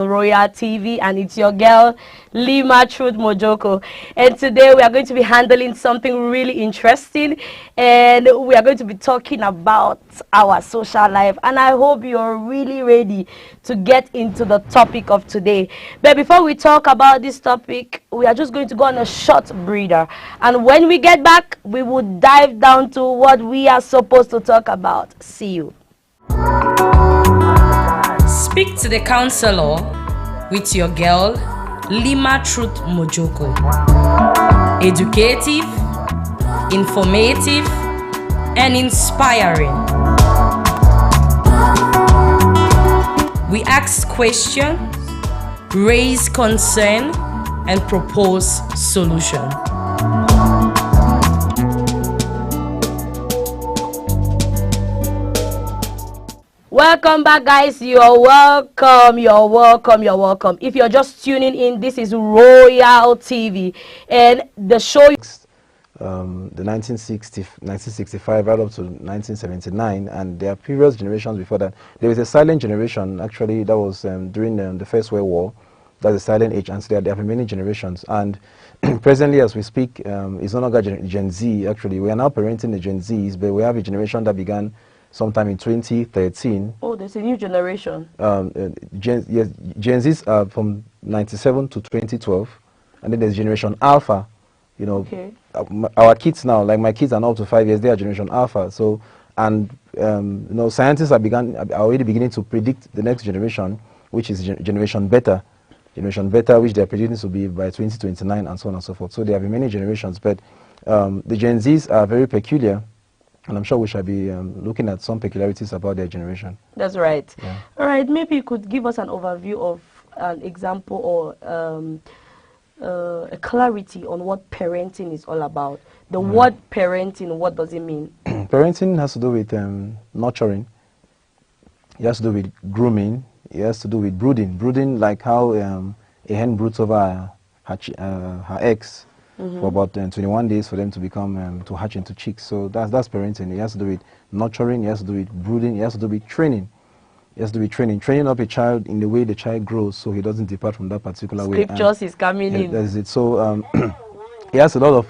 Royal TV, and it's your girl Lima Truth Mojoko, and today we are going to be handling something really interesting, and we are going to be talking about our social life, and I hope you're really ready to get into the topic of today. But before we talk about this topic, we are just going to go on a short breather, and when we get back we will dive down to what we are supposed to talk about. See you. Speak to the counselor with your girl, Lima Truth Mojoko. Educative, informative, and inspiring. We ask questions, raise concern, and propose solution. Welcome back, guys. You're welcome. You're welcome. You're welcome. If you're just tuning in, this is Royal TV, and the show. The 1965 right up to 1979, and there are previous generations before that. There was a silent generation, actually, that was during the First World War. That's a silent age, and so there have been many generations. And presently, as we speak, it's no longer Gen Z. Actually, we are now parenting the Gen Zs, but we have a generation that began sometime in 2013. Oh, there's a new generation. Gen Zs are from 97 to 2012, and then there's Generation Alpha. You know, okay. Our kids now, like my kids are now up to 5 years, they are Generation Alpha. So, and you know, scientists are already beginning to predict the next generation, which is Generation Beta. Generation Beta, which they are predicting to be by 2029, and so on and so forth. So there have been many generations, but the Gen Zs are very peculiar. And I'm sure we shall be looking at some peculiarities about their generation. That's right. Yeah. All right, maybe you could give us an overview of an example or a clarity on what parenting is all about. The word parenting, what does it mean? Parenting has to do with nurturing. It has to do with grooming. It has to do with brooding. Brooding, like how a hen broods over her eggs. For about 21 days for them to become to hatch into chicks. So that's parenting. It has to do with nurturing. It has to do with brooding. It has to do with training. It has to do with training up a child in the way the child grows, so he doesn't depart from that particular way. Scriptures is coming in. That's it. So it has a lot of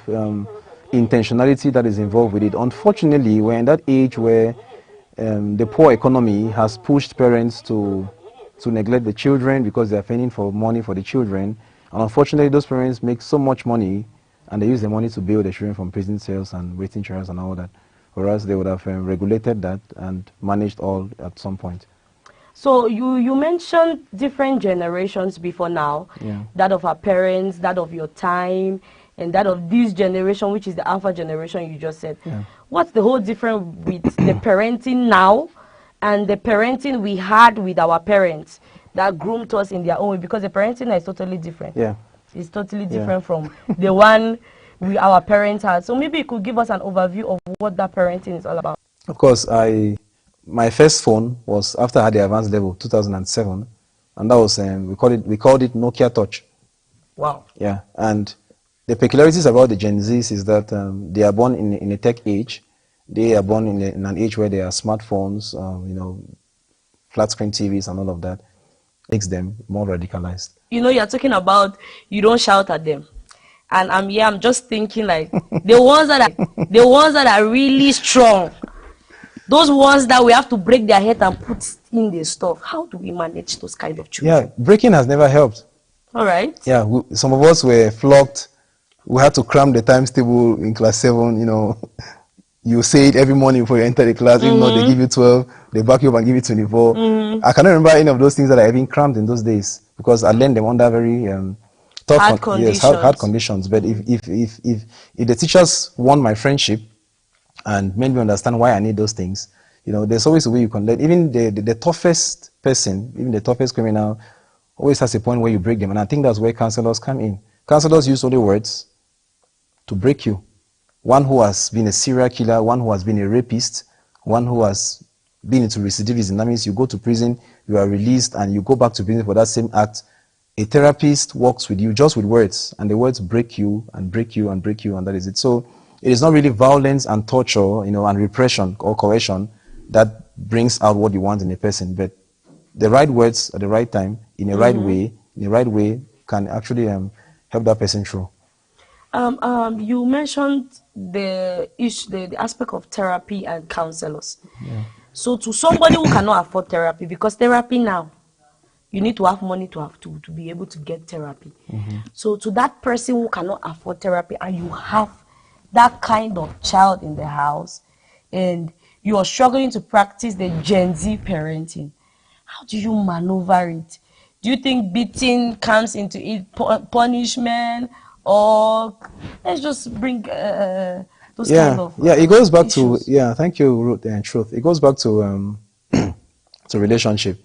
intentionality that is involved with it. Unfortunately, we're in that age where the poor economy has pushed parents to neglect the children because they're paying for money for the children. And unfortunately, those parents make so much money, and they use the money to bail the children from prison cells and waiting trials and all that. Whereas they would have regulated that and managed all at some point. So you mentioned different generations before now. Yeah. That of our parents, that of your time, and that of this generation, which is the Alpha generation you just said. Yeah. What's the whole difference with the parenting now and the parenting we had with our parents that groomed us in their own way? Because the parenting is totally different. Yeah. It's totally different from the one our parents had. So maybe you could give us an overview of what that parenting is all about. Of course, my first phone was after I had the advanced level, 2007, and that was we called it Nokia Touch. Wow. Yeah, and the peculiarities about the Gen Zs is that they are born in a tech age. They are born in an age where there are smartphones, you know, flat screen TVs and all of that. Makes them more radicalized. You know, you're talking about you don't shout at them, and I'm just thinking like the ones that are really strong, those ones that we have to break their head and put in the stuff. How do we manage those kind of children? Yeah, breaking has never helped. All right. Yeah, some of us were flogged. We had to cram the times table in class 7. You know, you say it every morning before you enter the class. Even though they give you 12, they back you up and give you 24. I cannot remember any of those things that I even crammed in those days because I learned them under very tough hard conditions. Yes, hard conditions. But if the teachers won my friendship and made me understand why I need those things, you know, there's always a way you can learn. Even the toughest person, even the toughest criminal, always has a point where you break them. And I think that's where counselors come in. Counselors use only words to break you. One who has been a serial killer, one who has been a rapist, one who has been into recidivism. That means you go to prison, you are released, and you go back to prison for that same act. A therapist works with you just with words, and the words break you and break you and break you, and that is it. So it is not really violence and torture, you know, and repression or coercion that brings out what you want in a person, but the right words at the right time, in the right way, can actually help that person through. You mentioned the issue, the aspect of therapy and counselors. Yeah. So to somebody who cannot afford therapy, because therapy now, you need to have money to be able to get therapy. So to that person who cannot afford therapy, and you have that kind of child in the house, and you are struggling to practice the Gen Z parenting, how do you maneuver it? Do you think beating comes into it, punishment, or let's just bring those kind of it goes back issues? to thank you, Ruth and Truth. It goes back to to relationship.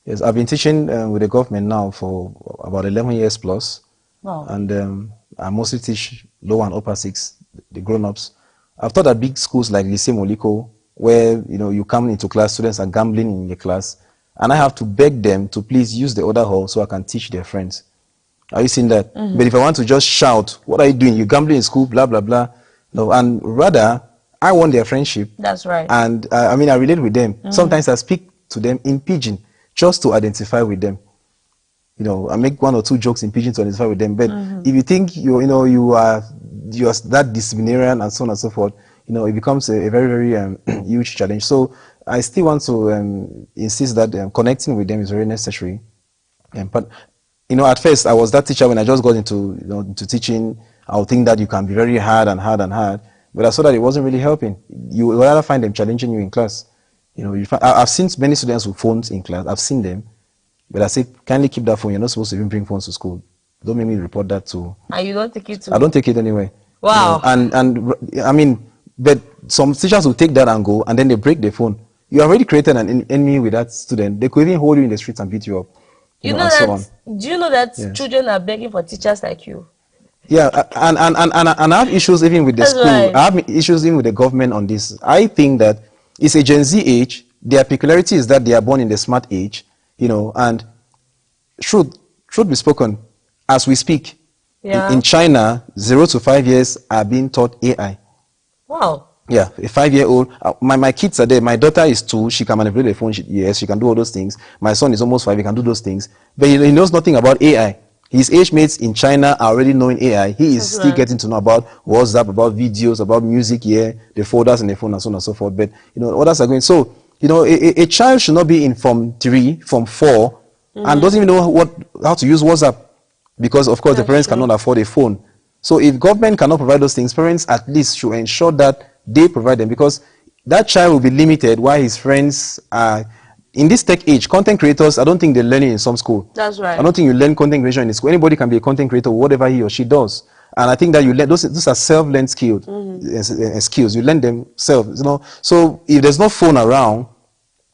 Yes, I've been teaching with the government now for about 11 years plus. Wow. And I mostly teach lower and upper six, the grown-ups. I've taught at big schools like Mojoko, where you come into class, students are gambling in the class, and I have to beg them to please use the other hall so I can teach their friends. Are you seeing that? But if I want to just shout, what are you doing? You're gambling in school, blah, blah, blah. No, and rather, I want their friendship. That's right. And I relate with them. Sometimes I speak to them in pidgin just to identify with them. I make one or two jokes in pidgin to identify with them. But if you think you are that disciplinarian and so on and so forth, it becomes a very, very huge challenge. So I still want to insist that connecting with them is very necessary. But at first I was that teacher when I just got into into teaching. I would think that you can be very hard and hard and hard, but I saw that it wasn't really helping. You would rather find them challenging you in class. I've seen many students with phones in class. I've seen them, but I say, kindly keep that phone. You're not supposed to even bring phones to school. Don't make me report that to. And you don't take it to? I don't take it anyway. Wow. But some teachers will take that and go, and then they break the phone. You already created an enemy with that student. They could even hold you in the streets and beat you up. You know that? Do you know that children are begging for teachers like you? Yeah, and I have issues even with the school. Right. I have issues even with the government on this. I think that it's a Gen Z age. Their peculiarity is that they are born in the smart age, and truth be spoken, as we speak, in China, 0 to 5 years are being taught AI. Wow. Yeah, a 5-year-old. My kids are there. My daughter is 2. She can manipulate the phone. She can do all those things. My son is almost 5. He can do those things. But he knows nothing about AI. His age mates in China are already knowing AI. He is still getting to know about WhatsApp, about videos, about music, the folders in the phone, and so on and so forth. But, others are going. So, a child should not be in Form 3, Form 4, and doesn't even know how to use WhatsApp. Because, of course, the parents cannot afford a phone. So if government cannot provide those things, parents at least should ensure that they provide them, because that child will be limited while his friends are in this tech age. Content creators, I don't think they learn it in some school. That's right. I don't think you learn content creation in the school. Anybody can be a content creator, whatever he or she does. And I think that you learn those are self-learned skills. Skills you learn them self. So if there's no phone around,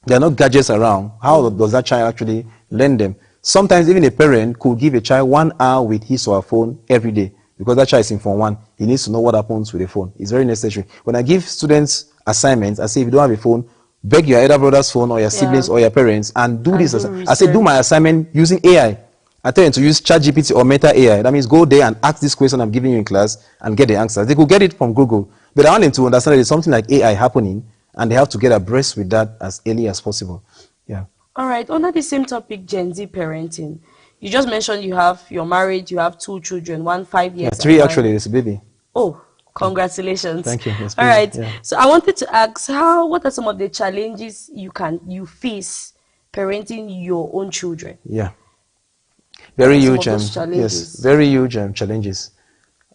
there are no gadgets around, how does that child actually learn them? Sometimes even a parent could give a child 1 hour with his or her phone every day, because that child is in Form 1. He needs to know what happens with the phone. It's very necessary. When I give students assignments, I say, if you don't have a phone, beg your elder brother's phone or your siblings or your parents and do this. I say, do my assignment using AI. I tell them to use ChatGPT or Meta AI. That means go there and ask this question I'm giving you in class and get the answers. They could get it from Google. But I want them to understand that there's something like AI happening, and they have to get abreast with that as early as possible. Yeah. All right. Under the same topic, Gen Z parenting, you just mentioned you're married, you have 2 children, one 5 years. Yeah, 3 actually, there's a baby. Oh, congratulations. Thank you. Yes, all right. Yeah. So I wanted to ask, what are some of the challenges you face parenting your own children? Yeah. Very huge. Challenges? Yes, very huge challenges.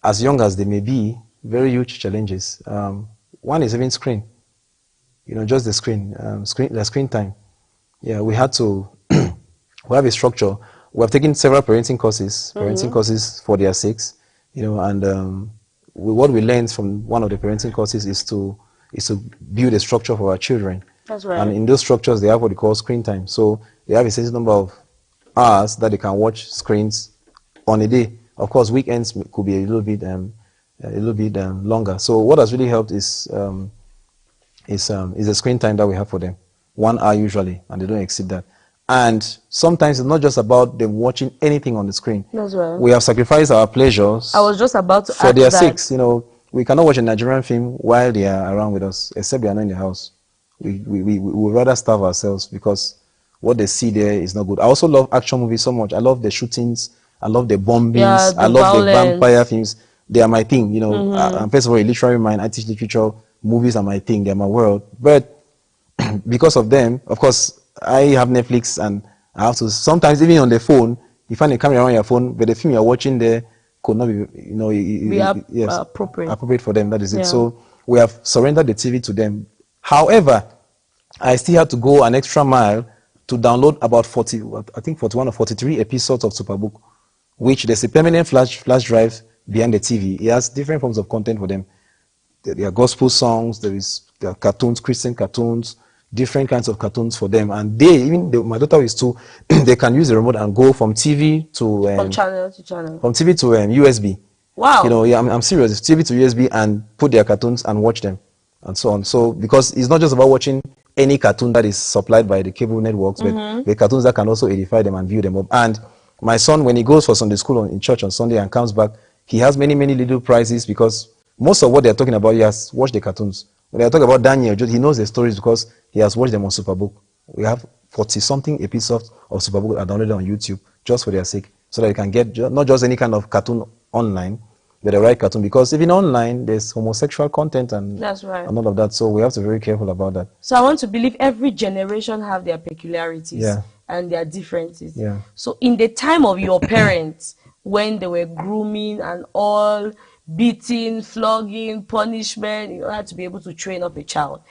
As young as they may be, very huge challenges. One is even screen. Just the screen time. Yeah, we had to. We have a structure. We have taken several parenting courses for their sakes. And what we learned from one of the parenting courses is to build a structure for our children. That's right. And in those structures, they have what they call screen time. So they have a certain number of hours that they can watch screens on a day. Of course, weekends could be a little bit longer. So what has really helped is the screen time that we have for them, 1 hour usually, and they don't exceed that. And sometimes it's not just about them watching anything on the screen. That's right. We have sacrificed our pleasures. I was just about to for ask their that. sakes. We cannot watch a Nigerian film while they are around with us, except they are not in the house. We would rather starve ourselves, because what they see there is not good. I also love action movies so much. I love the shootings. I love the bombings. Yeah, the I love violence. the vampire films. They are my thing. You know, I'm first of all a literary mind. I teach literature. Movies are my thing. They're my world. But because of them, of course, I have Netflix, and I have to sometimes even on the phone. You find a camera on your phone, but the film you're watching there could not be, you know, yes, appropriate for them. That is it. So we have surrendered the TV to them. However, I still had to go an extra mile to download about 41 or 43 episodes of Superbook, which there's a permanent flash drive behind the TV. It has different forms of content for them. There are gospel songs, there are cartoons, Christian cartoons, different kinds of cartoons for them. And my daughter is 2, they can use the remote and go from TV to from channel to channel. From TV to USB. Wow. You know, yeah, I'm serious. It's TV to USB, and put their cartoons and watch them, and so on. So because it's not just about watching any cartoon that is supplied by the cable networks, but the cartoons that can also edify them and view them up. And my son, when he goes for Sunday school in church on Sunday and comes back, he has many little prizes, because most of what they're talking about, he has watched the cartoons. When they're talking about Daniel, he knows the stories because he has watched them on Superbook. We have 40-something episodes of Superbook that are downloaded on YouTube just for their sake, so that you can get not just any kind of cartoon online, but the right cartoon. Because even online, there's homosexual content and, that's right, and all of that. So we have to be very careful about that. So I want to believe every generation have their peculiarities and their differences. Yeah. So in the time of your parents, when they were grooming and all, beating, flogging, punishment, you had to be able to train up a child.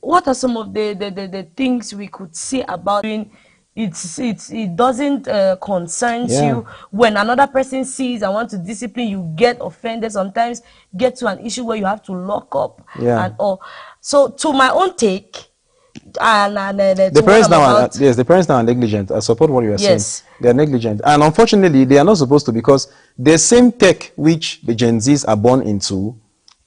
What are some of the things we could say about doing? It doesn't concern you when another person sees and want to discipline you, get offended, sometimes get to an issue where you have to lock up and all. So to my own take, the parents now the parents now are negligent. I support what you are saying. They are negligent, and unfortunately they are not supposed to, because the same tech which the Gen Zs are born into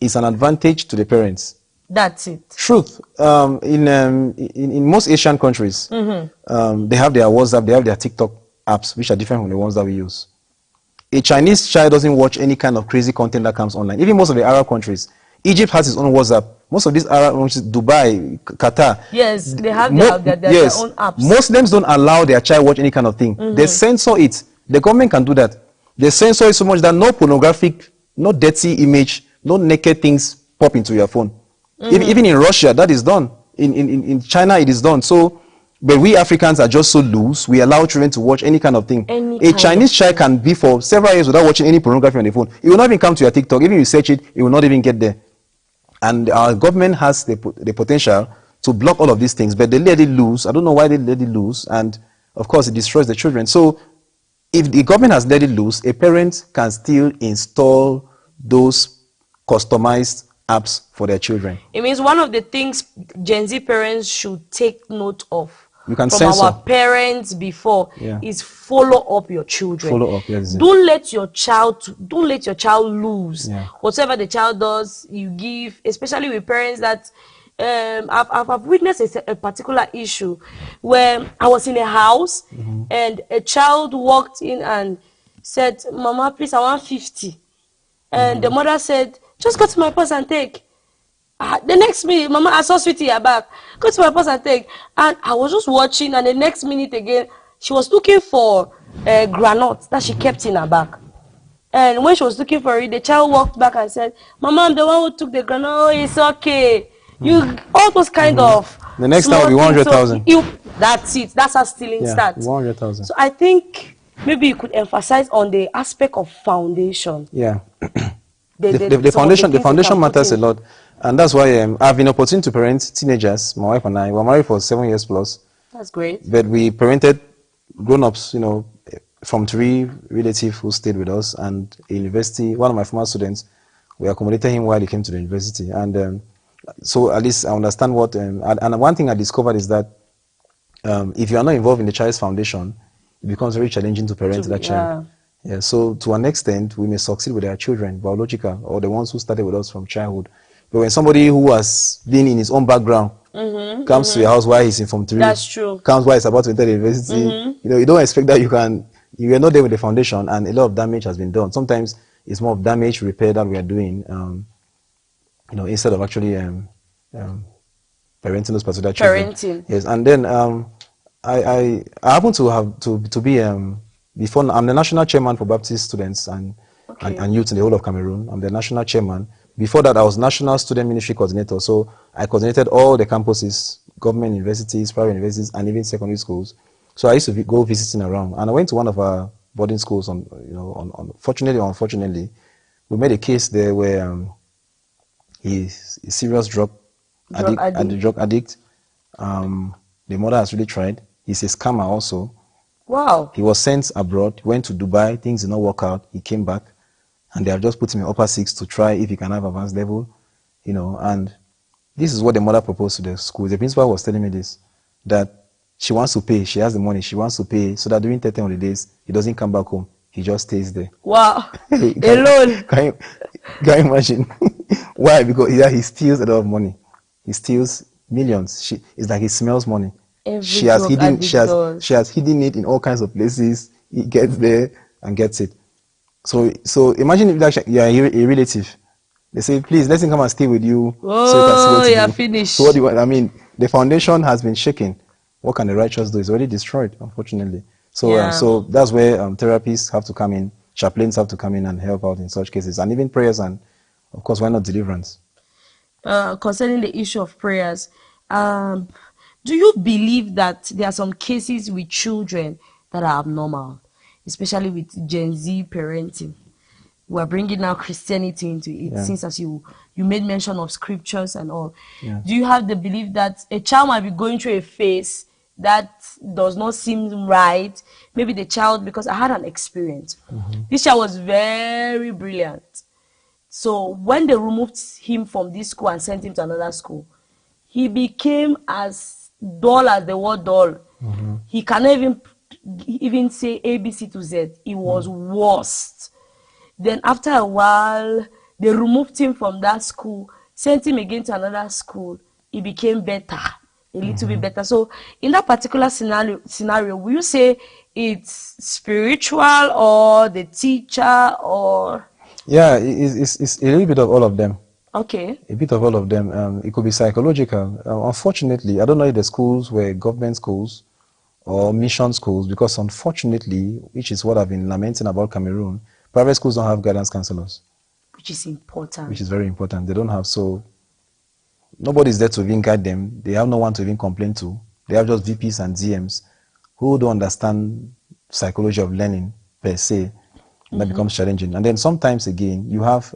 is an advantage to the parents. That's it. Truth. In most Asian countries, they have their WhatsApp, they have their TikTok apps, which are different from the ones that we use. A Chinese child doesn't watch any kind of crazy content that comes online. Even most of the Arab countries, Egypt has its own WhatsApp. Most of these Arab countries, Dubai, Qatar, yes, they have their own apps. Muslims don't allow their child watch any kind of thing. They censor it. The government can do that. They censor it so much that no pornographic, no dirty image, no naked things pop into your phone. Even in Russia, that is done. In China, it is done. So, but we Africans are just so loose. We allow children to watch any kind of thing. A Chinese child can be for several years without watching any pornography on the phone. It will not even come to your TikTok. Even if you search it, it will not even get there. And our government has the potential to block all of these things, but they let it loose. I don't know why they let it loose. And of course, it destroys the children. So if the government has let it loose, a parent can still install those customized apps for their children. It means one of the things Gen Z parents should take note of from censor. Our parents before is follow up your children. Follow up, yes. Don't let your child lose. Whatever the child does, you give, especially with parents that I've witnessed a particular issue where I was in a house and a child walked in and said, "Mama, please, I want 50." And the mother said, "Just go to my purse and take." The next minute, "Mama, I saw sweetie at back. Go to my purse and take." And I was just watching, and the next minute again, she was looking for granite that she kept in her bag. And when she was looking for it, the child walked back and said, "Mama, I'm the one who took the granite." "Oh, it's okay." All those kind of. The next time will be 100,000. That's it. That's how stealing starts. 100,000. So I think maybe you could emphasize on the aspect of foundation. Yeah. The foundation matters a lot. And that's why I've been opportune to parent teenagers. My wife and I were married for 7 years plus. That's great. But we parented grown-ups, you know, from 3 relatives who stayed with us, and a university. One of my former students, we accommodated him while he came to the university. And so at least I understand what. And one thing I discovered is that if you are not involved in the child's foundation, it becomes very challenging to parent that child. Yeah. So to an extent, we may succeed with our children, biological, or the ones who started with us from childhood. But when somebody who has been in his own background comes to your house while he's in Form 3, that's true. Comes while he's about to enter the university, you know, you don't expect that you are not there with the foundation, and a lot of damage has been done. Sometimes it's more of damage repair that we are doing, you know, instead of actually parenting those particular children. Parenting. Yes, and then I happen to have to be before. I'm the national chairman for Baptist students and youth in the whole of Cameroon. I'm the national chairman. Before that, I was national student ministry coordinator. So I coordinated all the campuses, government universities, private universities, and even secondary schools. So I used to go visiting around, and I went to one of our boarding schools. Fortunately or unfortunately, we made a case there where he's a serious drug addict. The mother has really tried. He's a scammer also. Wow. He was sent abroad, went to Dubai, things did not work out. He came back, and they have just put him in upper 6 to try if he can have advanced level, and this is what the mother proposed to the school. The principal was telling me this, that she wants to pay. She has the money. She wants to pay so that during 30 holidays, he doesn't come back home. He just stays there. Wow. Alone. Can you imagine? Why? Because he steals a lot of money. He steals millions. It's like he smells money. She has hidden it in all kinds of places. He gets there and gets it. So imagine if you are a relative. They say, please, let him come and stay with you. Oh, so you're finished. So what do you want? I mean, the foundation has been shaken. What can the righteous do? It's already destroyed, unfortunately. So, so that's where therapists have to come in, chaplains have to come in and help out in such cases, and even prayers, and of course, why not deliverance? Concerning the issue of prayers, do you believe that there are some cases with children that are abnormal, especially with Gen Z parenting? We're bringing now Christianity into it, since as you made mention of scriptures and all. Yeah. Do you have the belief that a child might be going through a phase that does not seem right? Maybe the child, because I had an experience. This child was very brilliant. So when they removed him from this school and sent him to another school, he became as dull as the word dull. He cannot even say ABC to Z. It was worst. Then after a while, they removed him from that school, sent him again to another school. It became better, a little bit better. So in that particular scenario, will you say it's spiritual or the teacher or? Yeah, it's a little bit of all of them. Okay. A bit of all of them. It could be psychological. Unfortunately, I don't know if the schools were government schools or mission schools, because unfortunately, which is what I've been lamenting about Cameroon, private schools don't have guidance counselors. Which is important. Which is very important. They don't have, so nobody's there to even guide them. They have no one to even complain to. They have just VPs and DMs who don't understand psychology of learning per se. And that becomes challenging. And then sometimes again, you have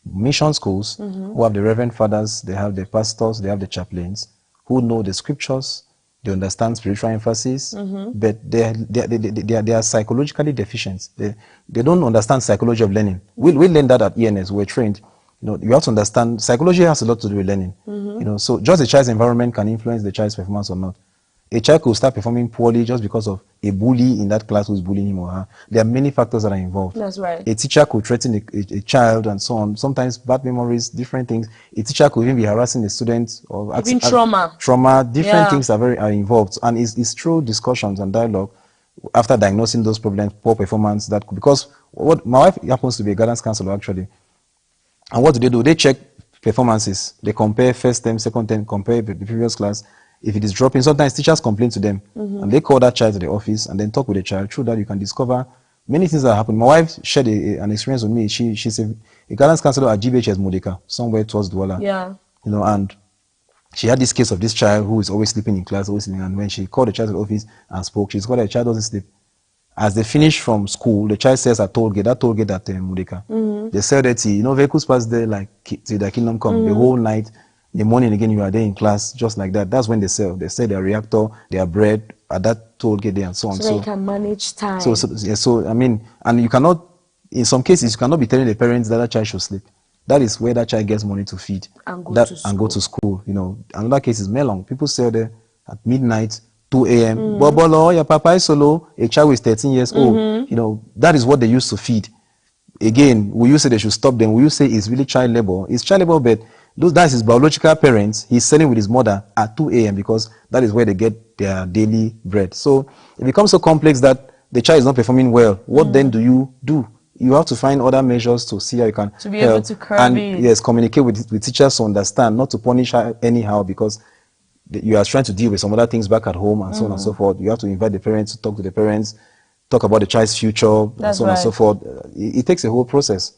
mission schools who have the reverend fathers, they have the pastors, they have the chaplains who know the scriptures, they understand spiritual emphasis, but they are psychologically deficient. They don't understand psychology of learning. We learned that at ENS. We're trained. You have to understand psychology has a lot to do with learning. So just a child's environment can influence the child's performance or not. A child could start performing poorly just because of a bully in that class who's bullying him or her. There are many factors that are involved. That's right. A teacher could threaten a child and so on. Sometimes bad memories, different things. A teacher could even be harassing a student or even trauma. Different things are involved. And it's through discussions and dialogue after diagnosing those problems, poor performance, because what my wife happens to be a guidance counselor actually. And what do? They check performances. They compare first term, second term, compare the previous class. If it is dropping, sometimes teachers complain to them, and they call that child to the office and then talk with the child. Through that, you can discover many things that happen. My wife shared an experience with me. She's a guidance counselor at GBHS Mojoko, somewhere towards Douala. Yeah. And she had this case of this child who is always sleeping in class, always sleeping. And when she called the child to the office and spoke, she discovered the child doesn't sleep. As they finish from school, the child says at toll gate at Mojoko. They sell that tea. Vehicles pass there like till the kingdom come. The whole night. The morning again, you are there in class, just like that. That's when they sell. They sell their reactor, their bread at that toll gate there and so on. So you can manage time. So I mean, and you cannot, in some cases, you cannot be telling the parents that child should sleep. That is where that child gets money to feed and go to school. Another case is melon. People sell there at midnight, 2 a.m. Bobolo, your papa is solo. A child is 13 years old. That is what they used to feed. Again, will you say they should stop them? Will you say it's really child labor? It's child labor, but that's his biological parents. He's selling with his mother at 2 a.m. because that is where they get their daily bread. So it becomes so complex that the child is not performing well. What then do? You have to find other measures to see how you can to be able to curb and it. Yes, communicate with teachers to understand, not to punish her anyhow, because you are trying to deal with some other things back at home and so on and so forth. You have to invite the parents, to talk to the parents, talk about the child's future, and so on and so forth. It takes a whole process.